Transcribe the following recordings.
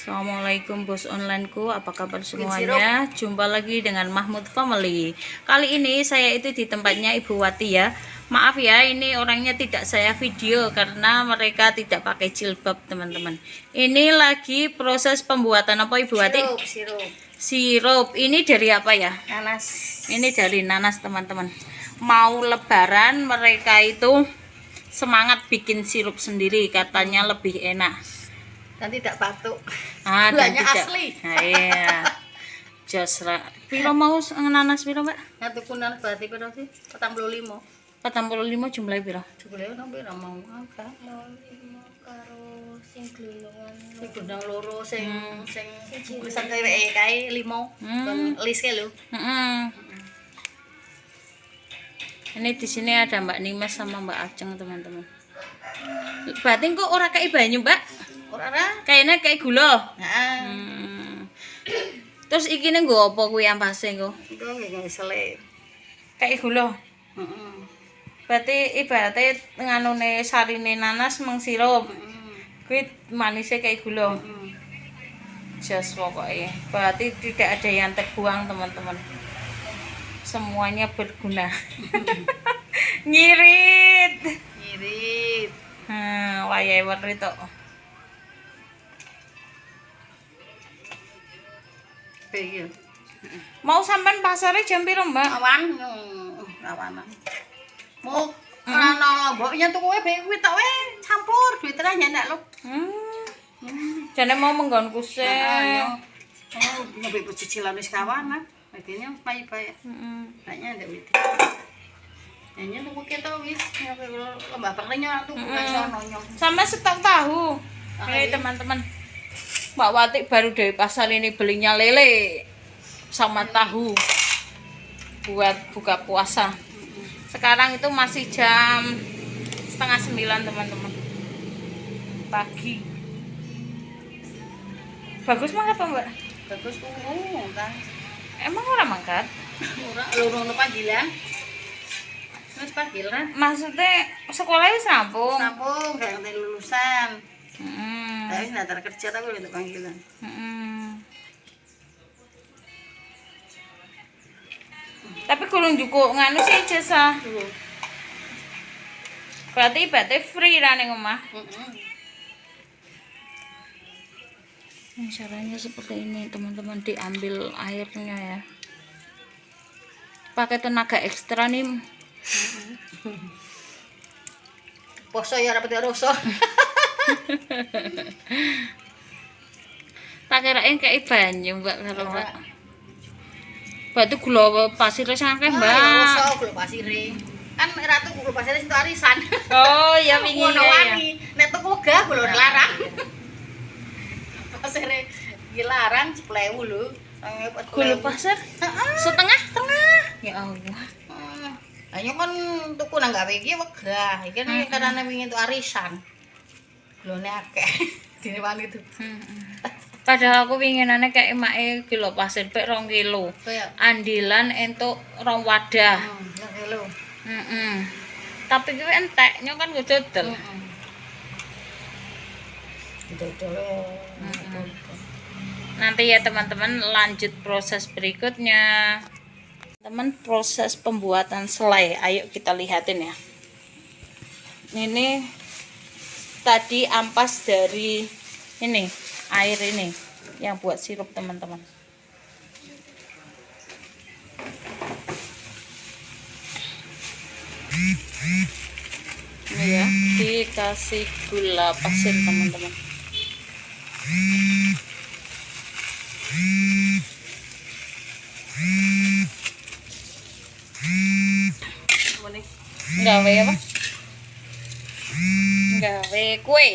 Assalamualaikum bos onlineku, apa kabar semuanya? Jumpa lagi dengan Mahmud Family. Kali ini saya itu di tempatnya Ibu Wati ya. Maaf ya, ini orangnya tidak saya video karena mereka tidak pakai jilbab teman-teman. Ini lagi proses pembuatan apa Ibu Wati? Sirup. Ini dari apa ya? Nanas. Ini dari nanas teman-teman. Mau lebaran mereka itu semangat bikin sirup sendiri, katanya lebih enak. Dan tidak batuk. Dan tidak asli. Nah, iya. Josra. Piro mau nanas piro, Mbak? Nah, tuku nanas berarti piro sih? 45. 45 jumlahnya piro? Jumlahnya nang piro mau angka? 5 karo sing glulungan. Sing gendang loro sing tulisan dheweke kae 5. Kon list ke lho. Ini di sini ada Mbak Nimas sama Mbak Ajeng teman-teman. Berarti kok ora kayak banyu, Mbak? Ora. Kayaknya kayak gula. Heeh. Terus iki ning nggo apa kuwi ampase nggo? Iku nggih selip. Kayak gula. Heeh. Berarti ibaratnya nganune sarine nanas meng sirup. Kuwi manisnya kayak gula. Jos pokoknya. Berarti tidak ada yang terbuang teman-teman. Semuanya berguna. Ngirit. Wayahe werni tok. Piye? Mau sampean pasare jam piro, Mbak? Rawanan. Mau ana lomboknya tuku kuwi tok wae campur duit ra nyenek lho. Jane mau menggonku se. Oh, nyoba cicilan wis kawanan. Adine bae-bae. Kayaknya ndak wit. Nyanyi tuku keto wis lembah pernah ora tuku sono nyong. Sama stok tahu. Ini teman-teman. Mbak Wati baru dari pasar ini belinya lele sama tahu buat buka puasa. Sekarang itu masih jam 8:30 teman-teman pagi. Bagus mangkat apa Mbak? Bagus tunggu kan. Emang orang mangkat? Ora loro panggilan. Wis panggilan. Maksudnya sekolahnya wis rampung? Rampung, gak ngerti lulusan. Tapi daftar kerja tapi udah panggilan. Tapi kurang cukup nganu sih jasa. Berarti ibaratnya free lah ning omah. Caranya seperti ini teman-teman, diambil airnya ya. Pakai tenaga ekstra nih. Poso ya rapet rasa. Tak kirain kayak banyu Mbak karo Mbak. Berarti gula pasir akeh Mbak. Rasa gula pasir. Kan ratu gula pasir itu arisan. Oh ya wingi ya. Nek tuku gah gula larang. Pasir dilarang 10.000 lho. Gula pasir? Setengah? Ya Allah. Ayo kan tuku nang gawe iki wegah. Iki karena wingi itu arisan. Gulane akeh. Dene wani itu. Padahal aku winginane kayak emake kilo pasir pek 2 kilo. Andilan entuk 2 wadah. 2 kilo. Tapi kuwi enteknya kan go dodol. Nanti ya teman-teman lanjut proses berikutnya. Teman, proses pembuatan selai. Ayo kita lihatin ya. Ini tadi ampas dari ini air ini yang buat sirup teman-teman. Ini ya, dikasih gula pasir teman-teman. Gawe apa? Gawe kue.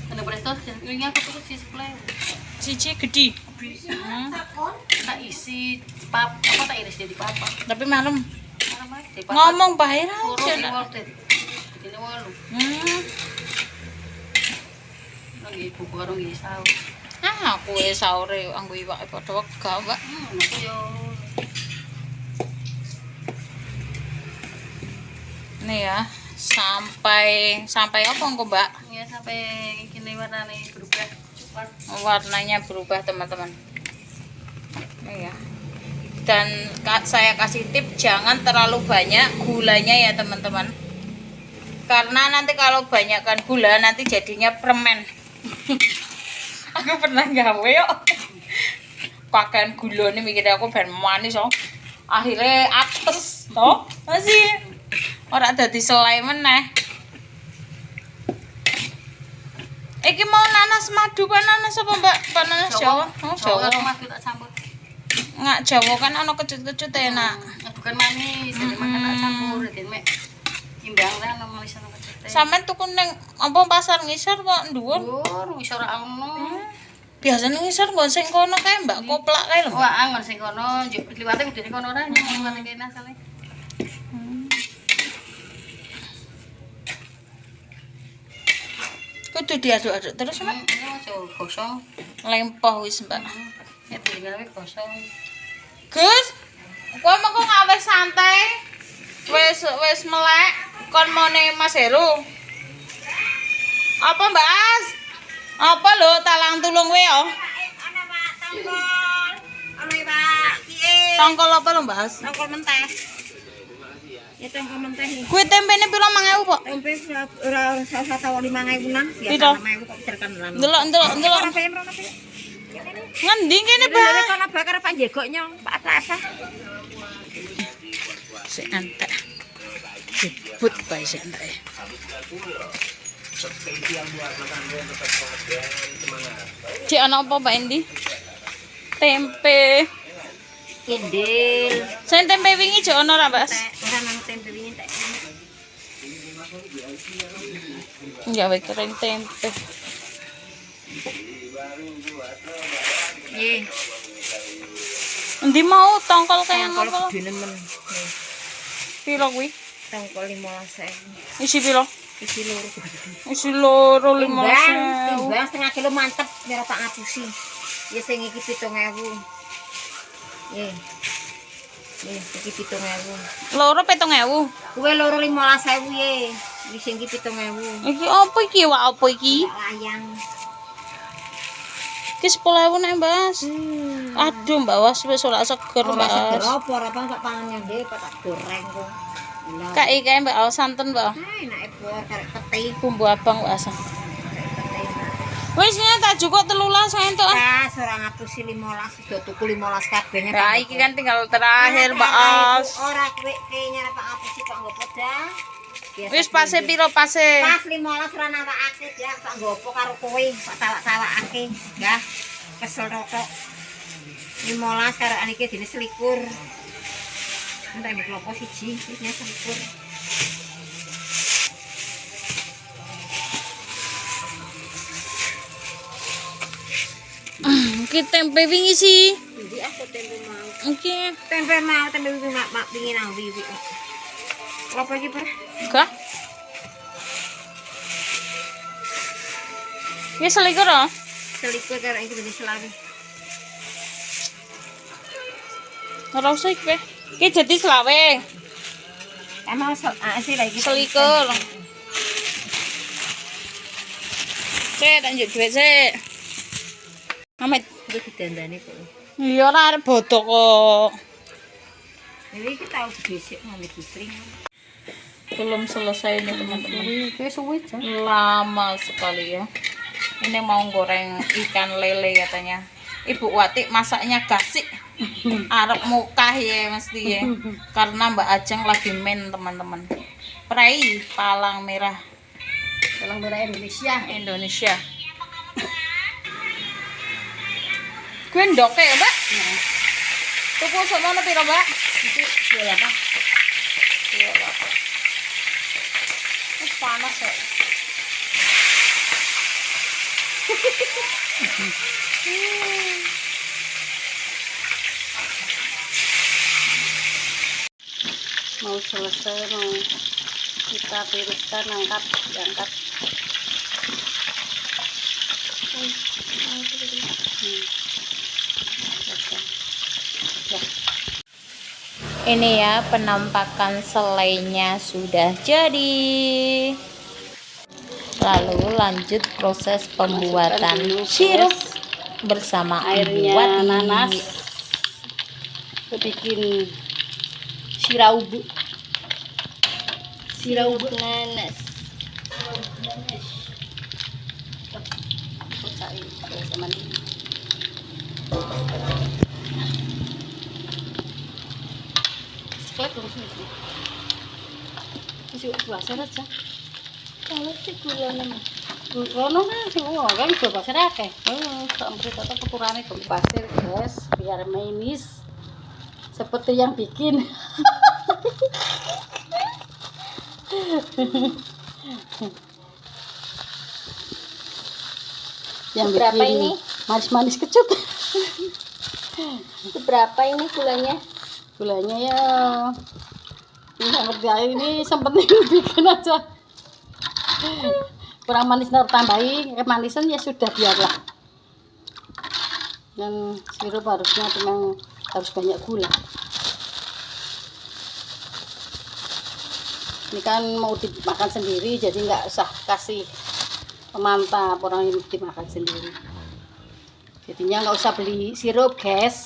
Ada prestos, ini aku tuh si supply. Cici gede. Tak isi pap, apa tak iris jadi papa. Tapi malam ngomong bahaya Ini walu. Lagi buku warung ini saus. Aku sahore anggo iwake padha wegah, Mbak. Aku yo Nih ya, sampai apa engko, Mbak? ya sampai gini warnanya berubah cepat. Warnanya berubah, teman-teman. Nih ya. Dan saya kasih tip jangan terlalu banyak gulanya ya, teman-teman. Karena nanti kalau banyakkan gula nanti jadinya permen. Aku pernah gawe yo. Pakaian gula nih mikirnya aku ben manis oh. Akhirnya apes toh. Masih ora dadi selai meneh. Iki mau nanas madu apa nanas apa, Mbak? Nanas Jawa. Oh, Jawa. Madu tak campur. Nggak Jawa kan ana kecut-kecut enak. Bukan manis, jadi makan tak campur, jadi mek imbang lah ana manis ana kecut. Sampeyan tuku ning apa pasar ngisor kok dhuwur? Dhuwur wis ora ono. Biasanya ngisor nggon sing kono kae, Mbak, koplak kae lho. Wah, angon sing kono, njuk liwate kudune kono ora nyang liwate kene asale. Kudu diaduk-aduk terus, Mbak. Ya aja gosong. Lempoh wis, Mbak. Ya tinggal gosong. Gus, kowe mengko ngawes santai. Wis melek kon mone Mas Heru. Apa, Mbak As? Apa lho talang tulung kowe ya? Ana Pak tongkol. Ana Pak piye? Tongkol apa lho, Mbak As? Tongkol menteh. Ya tongkol menteh iki. Kuwi tempene piro 1000, Pak? Tempe ora usah tawa 5.000 nang. Piro? Biasa 5.000 kok cerkan lan. Ndelok. Ora bayar ora piye. Ngendi kene, Lha Pak? kono bakar Pak Jegok nyong, Pak apa? Sik entek. Jebut bae sik entek. Cik ana apa, Mbak Endi? Tempe. Kendil. Sing tempe wingi jek ana ra, Mbak? Ora nang tempe wingi tak. Gawe kering tempe. Nggih. Endi mau tongkol kaya Tongkol ngopo? gedene men. Piro kuwi? Tongkol 15.000. Isi piro? Isi loro. Isi loro 15.000. Timbang setengah kilo mantep biar tak ngapusi. Ya sing iki 7.000. Nggih. Nggih, iki 7.000. Loro 7.000. Kuwe loro 15.000 ye. Wis sing iki 7.000. Iki apa iki? Wak apa iki? Layang. Iki 10.000 nek, Mas. Aduh, Mbak Was wis ora seger, Ora Mbak. seger apa ora tak pangan dhewe tak goreng kok. Lah. Kae kae Mbak Aus santen, Mbak. Enake bor karek peti. Bumbu abang, Mbak Asa. Peti. Wis nek tak cukup 13 entuk. Tas ora ngapusi 15, sudah tuku 15 kabehnya. Nah, iki kan tinggal terakhir, Mbak Aus. Ora kowe kayaknya tak ngapusi kok nggo poda. Wis pase piro pase? Pas 15 ora nawakake ya, tak nggopo karo kowe, tak tawak-tawakake. Nggah. Kesel tok. 15 karo anike dene selikur. Entek mbek klopo siji, wis selikur. Iki tempe wingi sih. Ndi aku tempe mau. Iki Tempe mau, tempe wingi mak pingin nang wiwi. Klopo iki, Pak? enggak. Wis selikur oh. Selikur karo iki dene selawi. Ora usah iki. Iki jadi selawe. Emang sih lagi Selikur. Cek tak njuk dhuwit sik. Amit. Iki ditandani kok. Iya ora arep botok kok. Ini kita tahu besok ngambil bisring. Belum selesai nih teman-teman. Kayak suwe aja. Lama sekali ya. Ini mau goreng ikan lele katanya. Ibu Wati masaknya gasik. Arep mukah ya mesti ya. Karena Mbak Ajeng lagi main teman-teman. Prei palang merah Palang merah Indonesia. Indonesia. Gue ndoke ya, Mbak? Tuku semono piro, Mbak? Itu jual apa? Iya, Mbak. Ini panas ya. Mau selesai mau kita tiriskan, angkat, diangkat. Ini ya penampakan selainya sudah jadi. Lalu lanjut proses pembuatan sirup bersama airnya Ibu Wati. nanas. Kita bikin siraubu. Siraubu nanas. Puasa aja. Kalau sih gula nama. Gula sih kan gula pasir akeh. Sampai tetap kekurangnya gula pasir guys, biar manis seperti yang bikin. Yang Berapa bikin ini? manis-manis kecut. Berapa ini gulanya? Gulanya ya ini seperti ini sempetnya bikin aja. Kurang manis ntar tambahin kemanisan ya sudah biarlah. Dan sirup harusnya memang harus banyak gula. Ini kan mau dimakan sendiri jadi nggak usah kasih mantap, orang yang dimakan sendiri. Jadinya nggak usah beli sirup guys.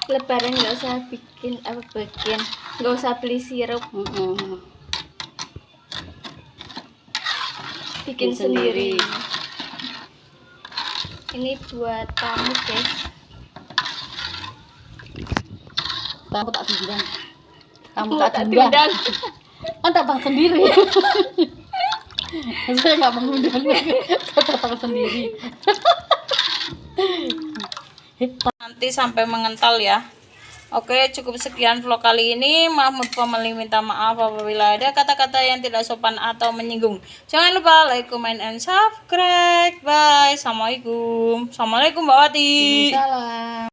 Lebaran nggak usah bikin nggak usah beli sirup, bikin sendiri. Ini buat tamu guys. Kamu tak diundang. Kamu Nggak tak diundang. diundang. Kan datang sendiri. Saya nggak mengundang. Saya datang sendiri. Nanti sampai mengental ya. Oke, cukup sekian vlog kali ini. Mahmud Family minta maaf apabila ada kata-kata yang tidak sopan atau menyinggung. Jangan lupa like, comment, and subscribe. Bye. Assalamualaikum. Assalamualaikum Mbak Wati. Salam.